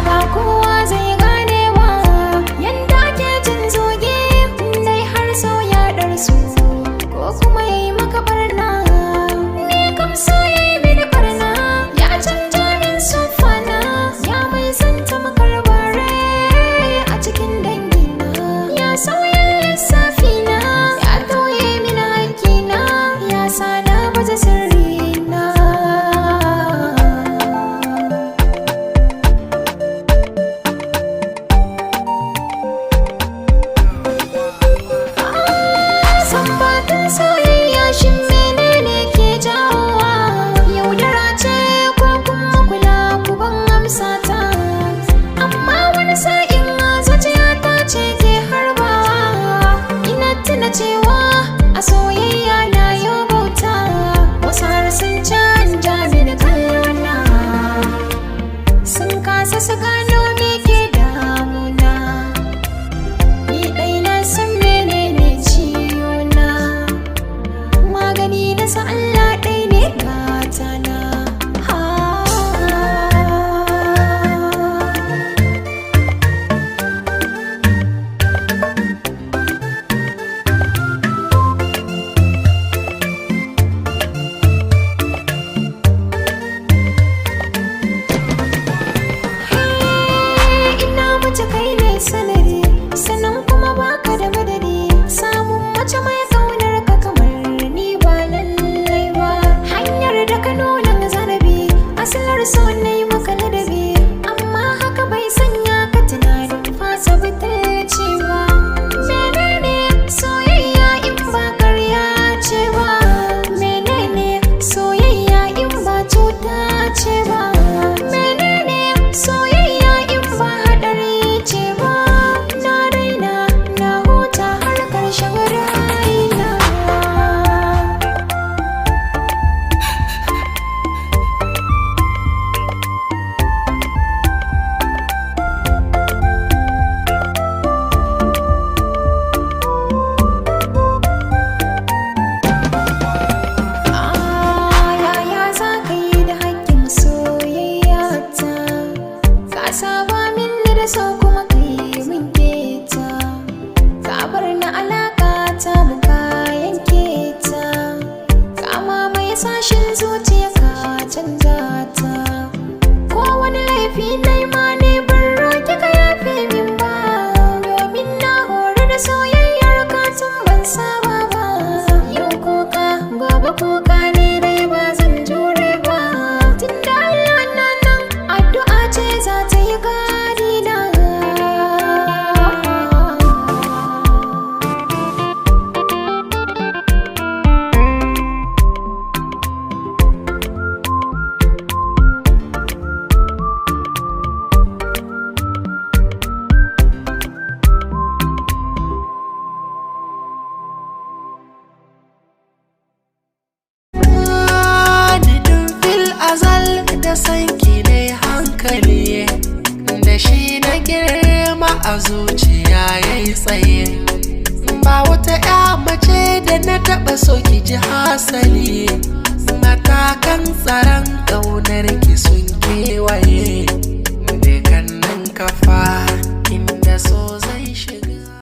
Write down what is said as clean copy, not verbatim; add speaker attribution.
Speaker 1: Ba kowa zai gane ba yanda ke jin zoge dai har sau ya ɗarsu ko kuma ya yi maka barna. Ni kam so ya yi mini barna, ya canja min sufana, ya mai zanta makarbare a cikin dangina, ya sauya lissafina, ya tauye mini haƙƙina, ya sa na baje sirrina. Sambatin soyayya shin menene ke jawowa? Yaudara ce ko kuma kula ku ban amsa ta? Amma wani sa'in zuciyata ce ke harbawa. Ina tuna cewa a soyayya na yau bauta, wasu har sun canja mini kallona, sun kasa su gano me ke damuna. Ni ɗai na san menene ciwona, magani na sa Allah ɗai ne gatana. Ina mace kai ne sanadi, sannan kuma baka da madadi. Samun mace mai ƙaunar ka kamar ni ba lallai ba. Hanyar da ka nuna zanabi, asalar so na yi maka ladabi, amma haka bai sanya ka tunanin fasa butulci ba. Menene soyayya in ba ƙarya ce ba? Menene soyayya in ba cuta ce ba? Menene soyayya in ba haɗari ce ba? Na daina na huta har ƙarshen rayuwa. Yaya za ka yi da haƙƙin soyayya ta? Ka saba min da so kuma ka yi min keta, ka bar na alaƙa ta mu ka yanke ta, ka mamaye sashen zuciya ka canza ta. Ko wani laifi na yi ma ne ban roƙi ka yafe min ba, domin na hori da soyayyar ka tun ban saba ba. Yau kuka gobe kuka ne dai ba zan jure ba, tunda Allah na nan addu'a ce za ta yi gadina.
Speaker 2: Nidin fil azal da sanki ne hankali, da shi na girma a zuciya yayi tsaye. Ba wata ya mace da na taɓa so ki ji hasali, matakan tsaron ƙaunar ki su